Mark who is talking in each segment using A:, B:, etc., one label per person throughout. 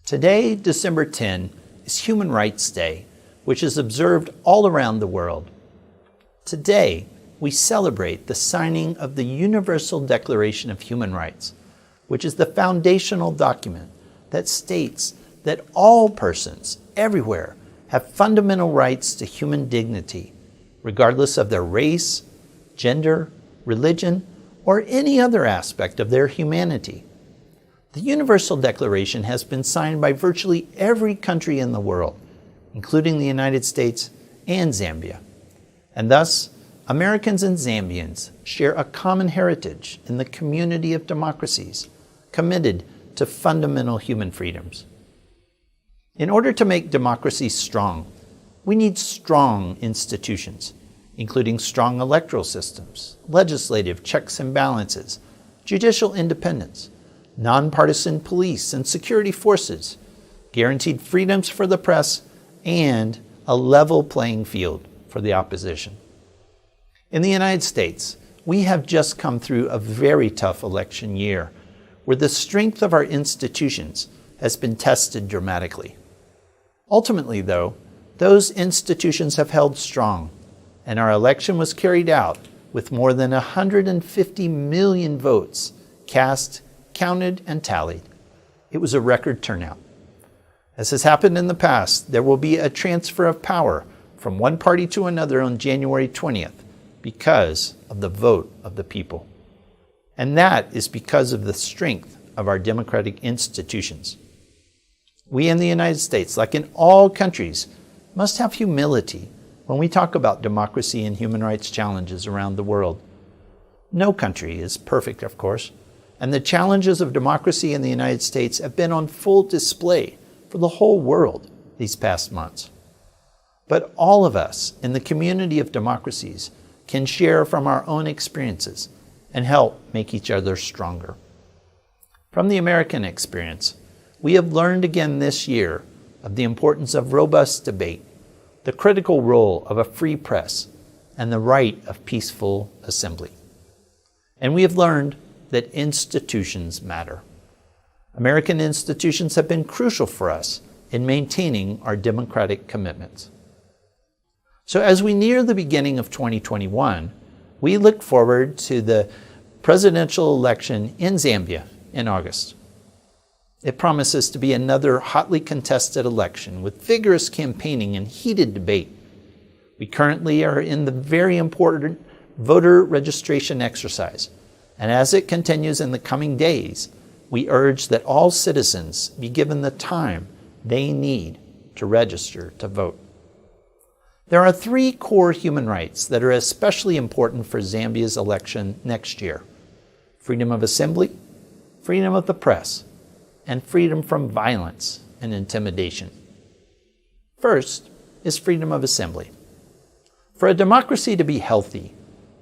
A: Today, December 10, is Human Rights Day, which is observed all around the world. Today, we celebrate the signing of the Universal Declaration of Human Rights, which is the foundational document that states that all persons everywhere have fundamental rights to human dignity, regardless of their race, gender, religion, or any other aspect of their humanity. The Universal Declaration has been signed by virtually every country in the world, including the United States and Zambia. And thus, Americans and Zambians share a common heritage in the community of democracies committed to fundamental human freedoms. In order to make democracies strong, we need strong institutions, including strong electoral systems, legislative checks and balances, judicial independence, nonpartisan police and security forces, guaranteed freedoms for the press, and a level playing field for the opposition. In the United States, we have just come through a very tough election year, where the strength of our institutions has been tested dramatically. Ultimately, though, those institutions have held strong, and our election was carried out with more than 150 million votes cast, counted, and tallied. It was a record turnout. As has happened in the past, there will be a transfer of power from one party to another on January 20th because of the vote of the people. And that is because of the strength of our democratic institutions. We in the United States, like in all countries, must have humility when we talk about democracy and human rights challenges around the world. No country is perfect, of course, and the challenges of democracy in the United States have been on full display for the whole world these past months. But all of us in the community of democracies can share from our own experiences and help make each other stronger. From the American experience, we have learned again this year of the importance of robust debate, the critical role of a free press, and the right of peaceful assembly. And we have learned that institutions matter. American institutions have been crucial for us in maintaining our democratic commitments. So as we near the beginning of 2021, we look forward to the presidential election in Zambia in August. It promises to be another hotly contested election with vigorous campaigning and heated debate. We currently are in the very important voter registration exercise, and as it continues in the coming days, we urge that all citizens be given the time they need to register to vote. There are three core human rights that are especially important for Zambia's election next year: freedom of assembly, freedom of the press, and freedom from violence and intimidation. First is freedom of assembly. For a democracy to be healthy,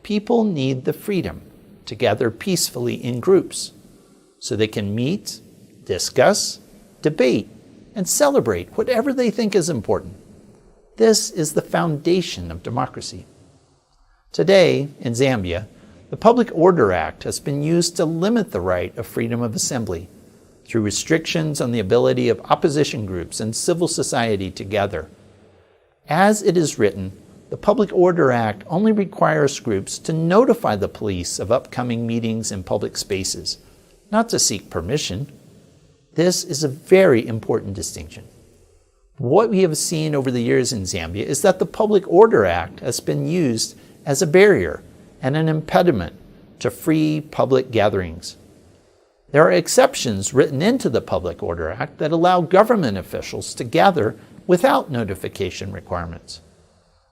A: people need the freedom to gather peacefully in groups so they can meet, discuss, debate, and celebrate whatever they think is important. This is the foundation of democracy. Today, in Zambia, the Public Order Act has been used to limit the right of freedom of assembly through restrictions on the ability of opposition groups and civil society to gather. As it is written, the Public Order Act only requires groups to notify the police of upcoming meetings in public spaces, not to seek permission. This is a very important distinction. What we have seen over the years in Zambia is that the Public Order Act has been used as a barrier and an impediment to free public gatherings. There are exceptions written into the Public Order Act that allow government officials to gather without notification requirements.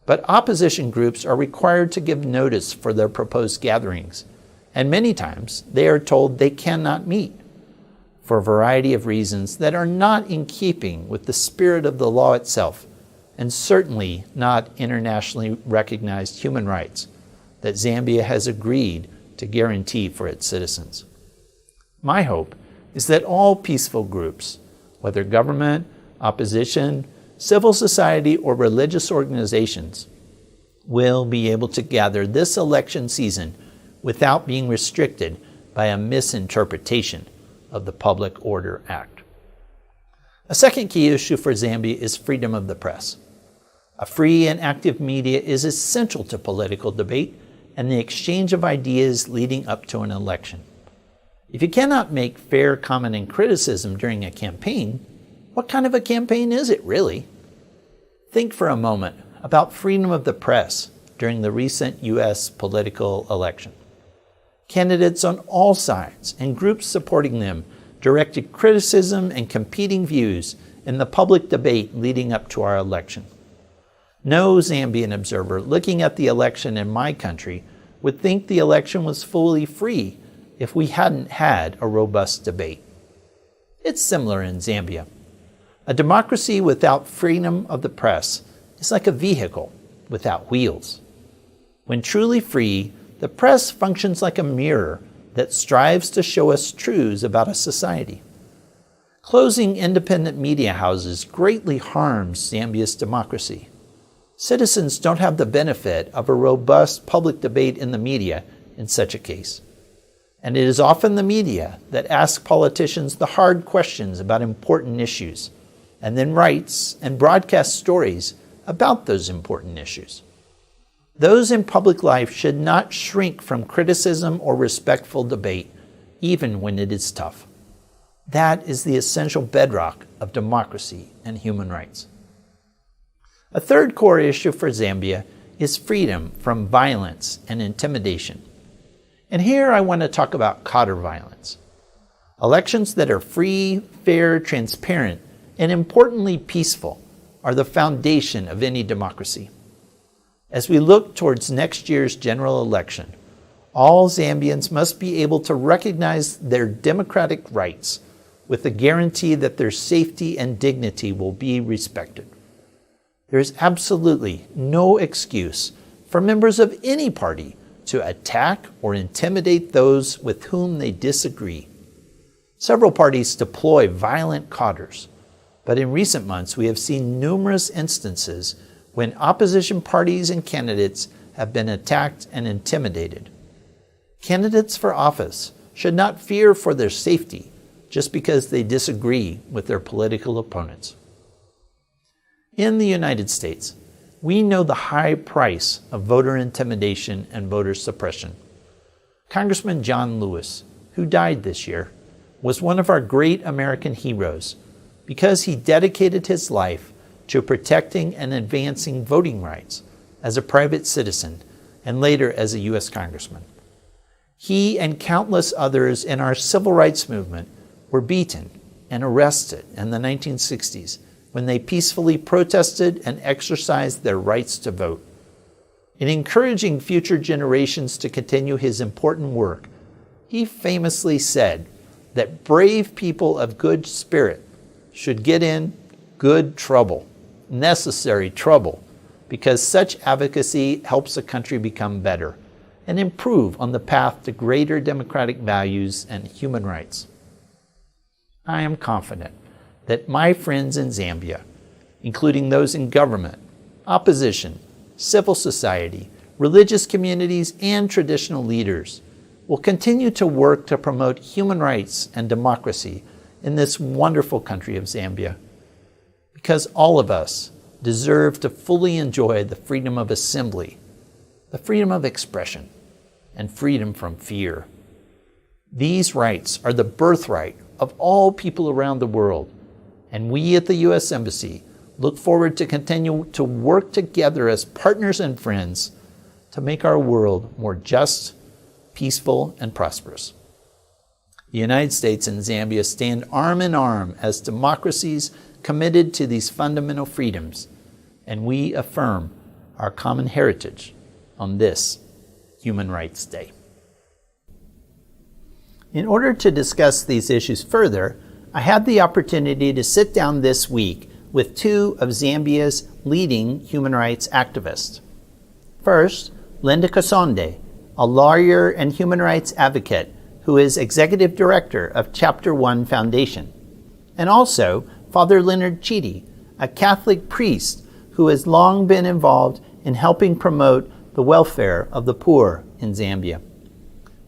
A: But opposition groups are required to give notice for their proposed gatherings, and many times they are told they cannot meet for a variety of reasons that are not in keeping with the spirit of the law itself, and certainly not internationally recognized human rights that Zambia has agreed to guarantee for its citizens. My hope is that all peaceful groups, whether government, opposition, civil society, or religious organizations, will be able to gather this election season without being restricted by a misinterpretation of the Public Order Act. A second key issue for Zambia is freedom of the press. A free and active media is essential to political debate and the exchange of ideas leading up to an election. If you cannot make fair comment and criticism during a campaign, what kind of a campaign is it really? Think for a moment about freedom of the press during the recent U.S. political election. Candidates on all sides and groups supporting them directed criticism and competing views in the public debate leading up to our election. No Zambian observer looking at the election in my country would think the election was fully free if we hadn't had a robust debate. It's similar in Zambia. A democracy without freedom of the press is like a vehicle without wheels. When truly free, the press functions like a mirror that strives to show us truths about a society. Closing independent media houses greatly harms Zambia's democracy. Citizens don't have the benefit of a robust public debate in the media in such a case. And it is often the media that asks politicians the hard questions about important issues, and then writes and broadcasts stories about those important issues. Those in public life should not shrink from criticism or respectful debate, even when it is tough. That is the essential bedrock of democracy and human rights. A third core issue for Zambia is freedom from violence and intimidation. And here I want to talk about counter violence. Elections that are free, fair, transparent, and importantly peaceful are the foundation of any democracy. As we look towards next year's general election, all Zambians must be able to recognize their democratic rights with the guarantee that their safety and dignity will be respected. There is absolutely no excuse for members of any party to attack or intimidate those with whom they disagree. Several parties deploy violent counters, but in recent months we have seen numerous instances when opposition parties and candidates have been attacked and intimidated. Candidates for office should not fear for their safety just because they disagree with their political opponents. In the United States, we know the high price of voter intimidation and voter suppression. Congressman John Lewis, who died this year, was one of our great American heroes because he dedicated his life to protecting and advancing voting rights as a private citizen and later as a U.S. Congressman. He and countless others in our civil rights movement were beaten and arrested in the 1960s when they peacefully protested and exercised their rights to vote. In encouraging future generations to continue his important work, he famously said that brave people of good spirit should get in good trouble, necessary trouble, because such advocacy helps a country become better and improve on the path to greater democratic values and human rights. I am confident that my friends in Zambia, including those in government, opposition, civil society, religious communities, and traditional leaders, will continue to work to promote human rights and democracy in this wonderful country of Zambia. Because all of us deserve to fully enjoy the freedom of assembly, the freedom of expression, and freedom from fear. These rights are the birthright of all people around the world, and we at the U.S. Embassy look forward to continue to work together as partners and friends to make our world more just, peaceful, and prosperous. The United States and Zambia stand arm in arm as democracies committed to these fundamental freedoms, and we affirm our common heritage on this Human Rights Day. In order to discuss these issues further, I had the opportunity to sit down this week with two of Zambia's leading human rights activists. First, Linda Kasonde, a lawyer and human rights advocate who is executive director of Chapter 1 Foundation, and also Father Leonard Chiti, a Catholic priest who has long been involved in helping promote the welfare of the poor in Zambia.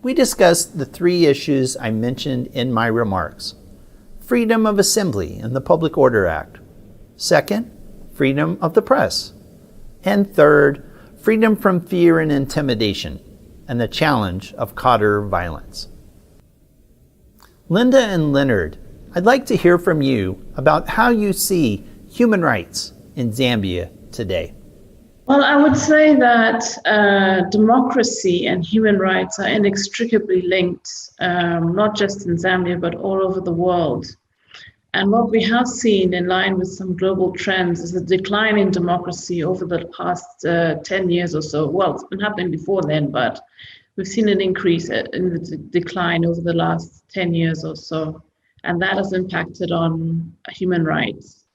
A: We discussed the three issues I mentioned in my remarks. freedom of assembly and the Public Order Act. Second, freedom of the press. And third, freedom from fear and intimidation and the challenge of counter violence. Linda and Leonard, I'd like to hear from you about how you see human rights in Zambia today.
B: Well, I would say that democracy and human rights are inextricably linked, not just in Zambia, but all over the world. And what we have seen in line with some global trends is a decline in democracy over the past 10 years or so. Well, it's been happening before then, but we've seen an increase in the decline over the last 10 years or so. And that has impacted on human rights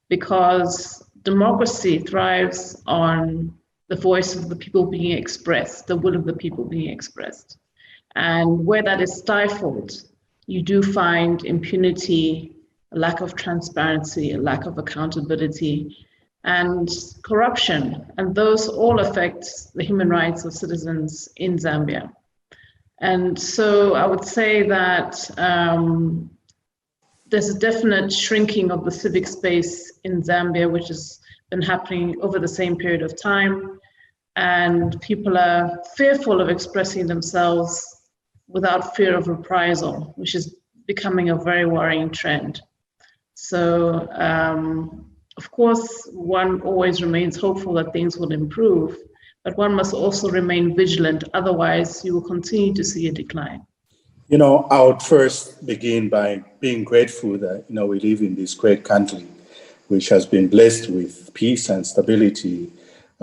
B: because democracy thrives on the voice of the people being expressed, the will of the people being expressed. And where that is stifled, you do find impunity, a lack of transparency, a lack of accountability, and corruption. And those all affect the human rights of citizens in Zambia. And so I would say that there's a definite shrinking of the civic space in Zambia, which has been happening over the same period of time. And people are fearful of expressing themselves without fear of reprisal, which is becoming a very worrying trend. So, of course, one always remains hopeful that things will improve, but one must also remain vigilant. Otherwise, you will continue to see a decline.
C: You know, I would first begin by being grateful that, we live in this great country, which has been blessed with peace and stability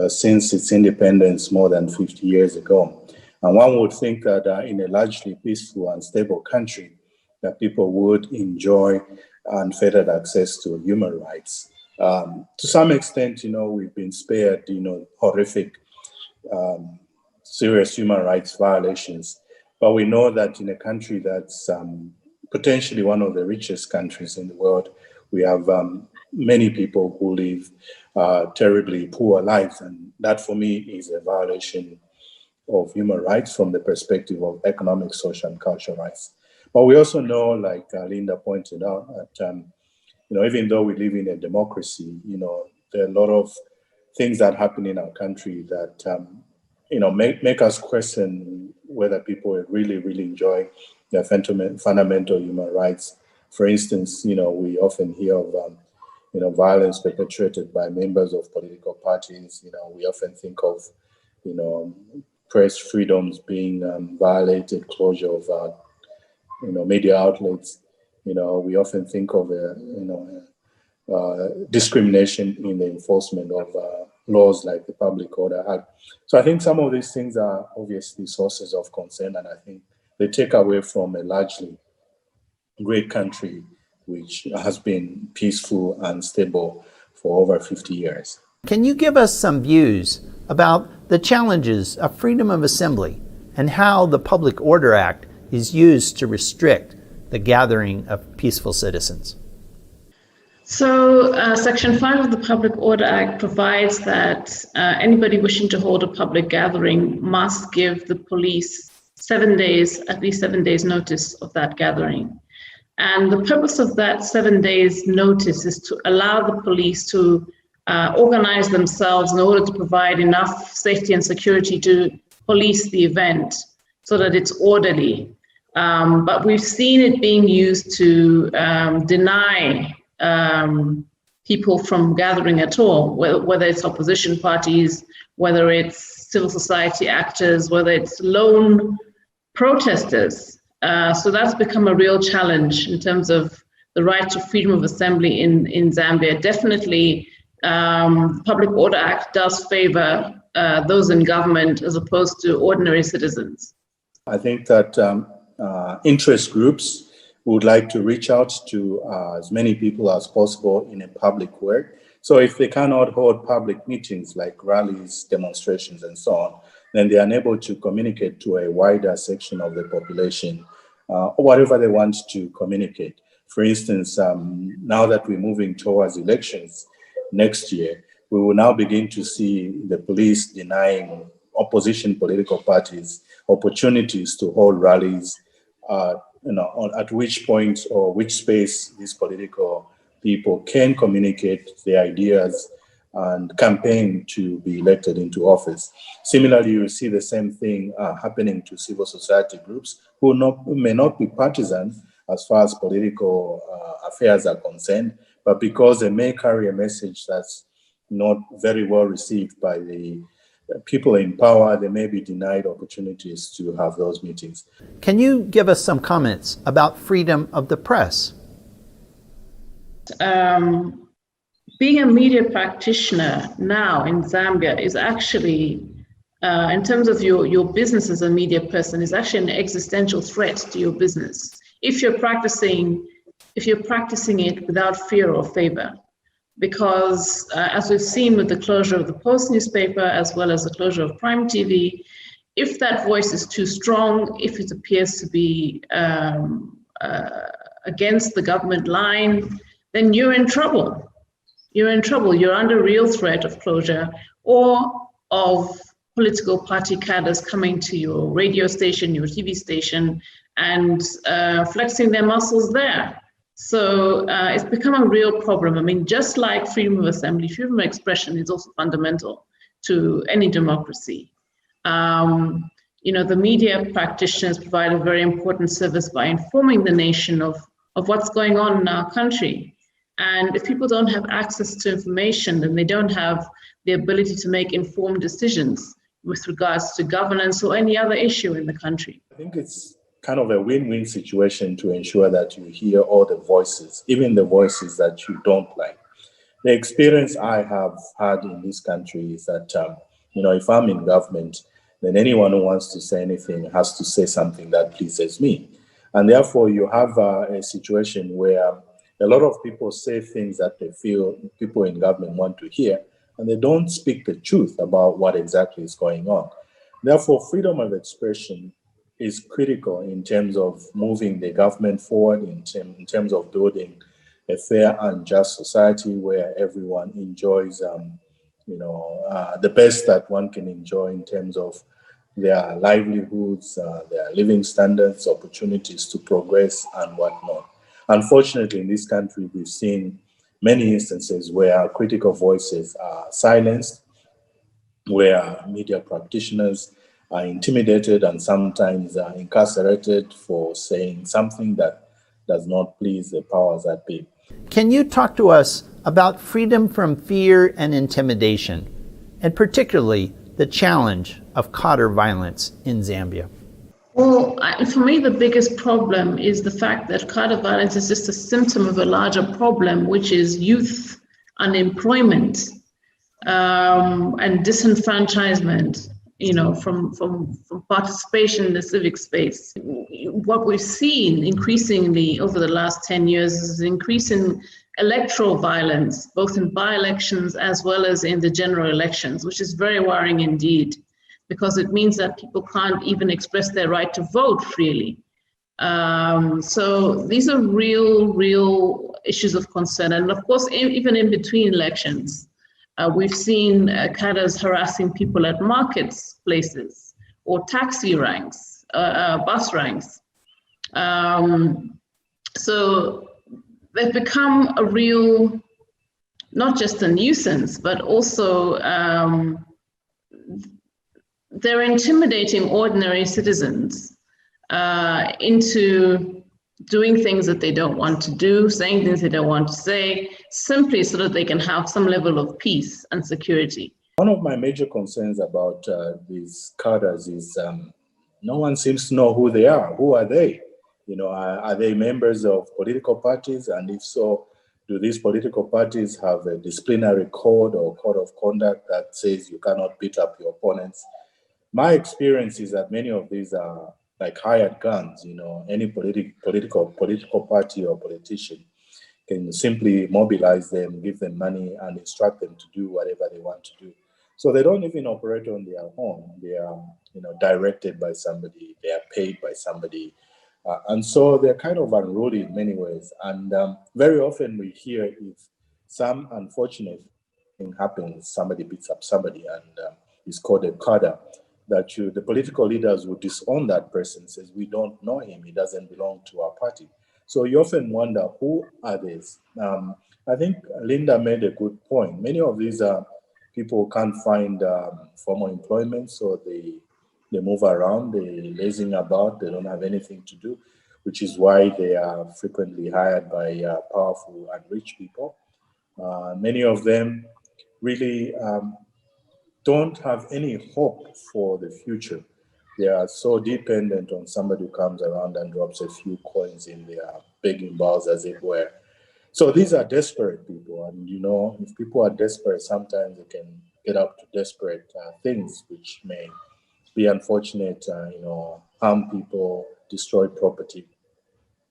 C: since its independence more than 50 years ago. And one would think that in a largely peaceful and stable country, that people would enjoy unfettered access to human rights. To some extent, we've been spared, horrific, serious human rights violations. But we know that in a country that's potentially one of the richest countries in the world, we have many people who live terribly poor lives. And that, for me, is a violation of human rights from the perspective of economic, social, and cultural rights. But we also know, like Linda pointed out, that even though we live in a democracy, there are a lot of things that happen in our country that make us question whether people really, really enjoy their fundamental human rights. For instance, we often hear of violence perpetrated by members of political parties. We often think of press freedoms being violated, closure of media outlets. We often think of discrimination in the enforcement of laws like the Public Order Act. So I think some of these things are obviously sources of concern, and I think they take away from a largely great country which has been peaceful and stable for over 50 years.
A: Can you give us some views about the challenges of freedom of assembly and how the Public Order Act is used to restrict the gathering of peaceful citizens?
B: So Section 5 of the Public Order Act provides that anybody wishing to hold a public gathering must give the police at least 7 days notice of that gathering. And the purpose of that 7 days notice is to allow the police to organize themselves in order to provide enough safety and security to police the event so that it's orderly. But we've seen it being used to deny people from gathering at all, whether it's opposition parties, whether it's civil society actors, whether it's lone protesters. So that's become a real challenge in terms of the right to freedom of assembly in Zambia. Definitely, the Public Order Act does favor those in government as opposed to ordinary citizens.
C: I think that interest groups would like to reach out to as many people as possible in a public way. So if they cannot hold public meetings like rallies, demonstrations, and so on, then they are unable to communicate to a wider section of the population or whatever they want to communicate. For instance, now that we're moving towards elections next year, we will now begin to see the police denying opposition political parties opportunities to hold rallies, at which point or which space these political people can communicate their ideas and campaign to be elected into office. Similarly, you see the same thing happening to civil society groups who may not be partisan as far as political affairs are concerned, but because they may carry a message that's not very well received by the people in power, they may be denied opportunities to have those meetings.
A: Can you give us some comments about freedom of the press?
B: Being a media practitioner now in Zambia is actually, in terms of your business as a media person, is actually an existential threat to your business if you're practicing it without fear or favor. Because as we've seen with the closure of the Post newspaper, as well as the closure of Prime TV, if that voice is too strong, if it appears to be against the government line, then you're in trouble. You're in trouble. You're under real threat of closure or of political party cadres coming to your radio station, your TV station, and flexing their muscles there. So it's become a real problem. I mean, just like freedom of assembly, freedom of expression is also fundamental to any democracy. The media practitioners provide a very important service by informing the nation of what's going on in our country. And if people don't have access to information, then they don't have the ability to make informed decisions with regards to governance or any other issue in the country.
C: I think it's kind of a win-win situation to ensure that you hear all the voices, even the voices that you don't like. The experience I have had in this country is that, if I'm in government, then anyone who wants to say anything has to say something that pleases me. And therefore, you have a situation where a lot of people say things that they feel people in government want to hear, and they don't speak the truth about what exactly is going on. Therefore, freedom of expression is critical in terms of moving the government forward, in terms of building a fair and just society where everyone enjoys, the best that one can enjoy in terms of their livelihoods, their living standards, opportunities to progress and whatnot. Unfortunately, in this country, we've seen many instances where critical voices are silenced, where media practitioners are intimidated and sometimes incarcerated for saying something that does not please the powers that be.
A: Can you talk to us about freedom from fear and intimidation, and particularly the challenge of cadre violence in Zambia?
B: Well, for me, the biggest problem is the fact that cadre violence is just a symptom of a larger problem, which is youth unemployment and disenfranchisement, from participation in the civic space. What we've seen increasingly over the last 10 years is an increase in electoral violence, both in by-elections as well as in the general elections, which is very worrying indeed, because it means that people can't even express their right to vote freely. So these are real issues of concern. And of course, even in between elections, we've seen cadres harassing people at markets, places, or taxi ranks, bus ranks. So they've become a real, not just a nuisance, but also they're intimidating ordinary citizens into doing things that they don't want to do, saying things they don't want to say, simply so that they can have some level of peace and security.
C: One of my major concerns about these cadres is no one seems to know who they are. Who are they? Are they members of political parties? And if so, do these political parties have a disciplinary code or code of conduct that says you cannot beat up your opponents? My experience is that many of these are like hired guns. Any political party or politician can simply mobilize them, give them money, and instruct them to do whatever they want to do. So they don't even operate on their own. They are, directed by somebody. They are paid by somebody, and so they're kind of unruly in many ways. And very often we hear if some unfortunate thing happens, somebody beats up somebody, and it's called a cadre. that the political leaders would disown that person, says, we don't know him, he doesn't belong to our party. So you often wonder, who are these? I think Linda made a good point. Many of these people can't find formal employment, so they move around, they're lazing about, they don't have anything to do, which is why they are frequently hired by powerful and rich people. Many of them really don't have any hope for the future. They are so dependent on somebody who comes around and drops a few coins in their begging bowls, as it were. So these are desperate people. And, if people are desperate, sometimes they can get up to desperate things, which may be unfortunate, harm people, destroy property.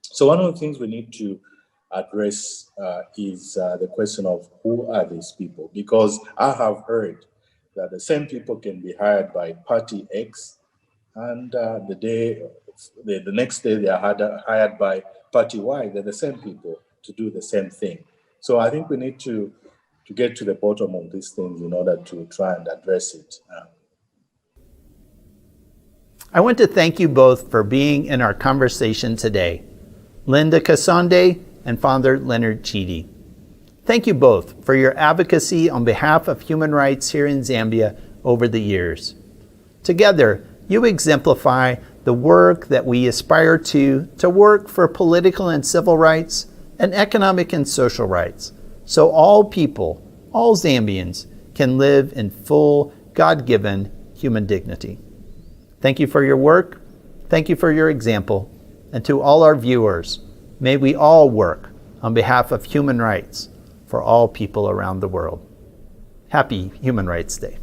C: So one of the things we need to address is the question of who are these people? Because I have heard that the same people can be hired by party X, and the next day they are hired by party Y. They're the same people to do the same thing. So I think we need to get to the bottom of these things in order to try and address it.
A: I want to thank you both for being in our conversation today. Linda Kasonde and Father Leonard Chiti. Thank you both for your advocacy on behalf of human rights here in Zambia over the years. Together, you exemplify the work that we aspire to work for political and civil rights and economic and social rights, so all people, all Zambians, can live in full, God-given human dignity. Thank you for your work. Thank you for your example. And to all our viewers, may we all work on behalf of human rights for all people around the world. Happy Human Rights Day.